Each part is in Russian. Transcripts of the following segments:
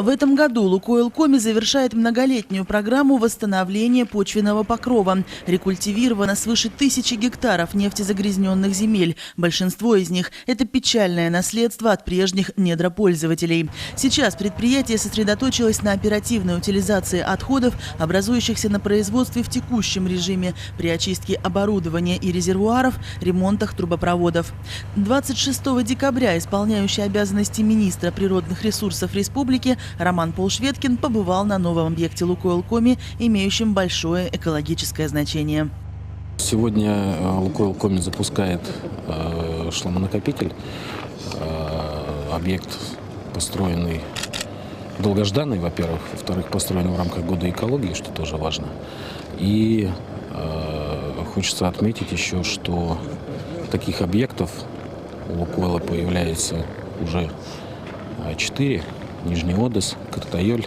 В этом году «Лукойл Коми» завершает многолетнюю программу восстановления почвенного покрова. Рекультивировано свыше 1000 гектаров нефтезагрязненных земель. Большинство из них – это печальное наследство от прежних недропользователей. Сейчас предприятие сосредоточилось на оперативной утилизации отходов, образующихся на производстве в текущем режиме, при очистке оборудования и резервуаров, ремонтах трубопроводов. 26 декабря исполняющий обязанности министра природных ресурсов республики Роман Полшветкин побывал на новом объекте «Лукойл Коми», имеющем большое экологическое значение. Сегодня «Лукойл Коми» запускает шламонакопитель. Объект построенный, долгожданный, во-первых. Во-вторых, построенный в рамках года экологии, что тоже важно. И хочется отметить еще, что таких объектов у «Лукойла» появляется уже 4. Нижний Одесс, Картайоль,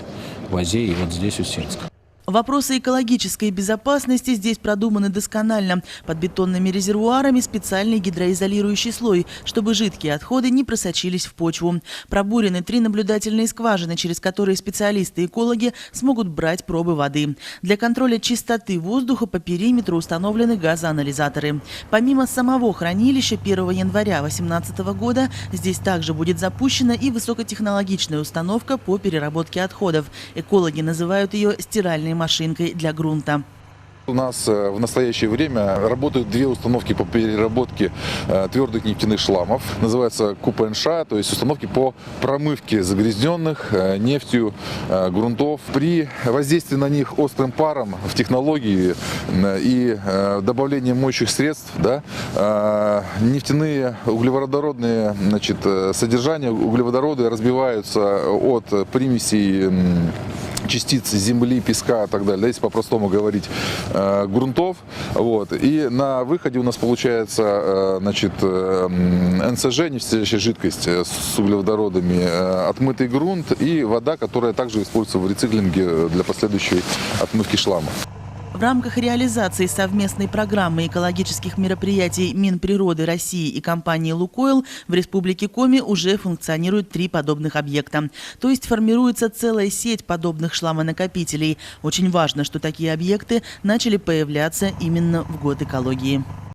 Вазей и вот здесь Усинск. Вопросы экологической безопасности здесь продуманы досконально. Под бетонными резервуарами специальный гидроизолирующий слой, чтобы жидкие отходы не просочились в почву. Пробурены 3 наблюдательные скважины, через которые специалисты-экологи смогут брать пробы воды. Для контроля чистоты воздуха по периметру установлены газоанализаторы. Помимо самого хранилища, 1 января 2018 года здесь также будет запущена и высокотехнологичная установка по переработке отходов. Экологи называют ее стиральной машинкой для грунта. У нас в настоящее время работают 2 установки по переработке твердых нефтяных шламов. Называется КУПНШ, то есть установки по промывке загрязненных нефтью грунтов. При воздействии на них острым паром в технологии и добавлении моющих средств, нефтяные углеводородные содержания, углеводороды разбиваются от примесей частиц земли, песка и так далее, если по-простому говорить, грунтов. И на выходе у нас получается НСЖ, нефтесодержащая жидкость с углеводородами, отмытый грунт и вода, которая также используется в рециклинге для последующей отмывки шлама. В рамках реализации совместной программы экологических мероприятий Минприроды России и компании «Лукойл» в Республике Коми уже функционирует 3 подобных объекта. То есть формируется целая сеть подобных шламонакопителей. Очень важно, что такие объекты начали появляться именно в год экологии.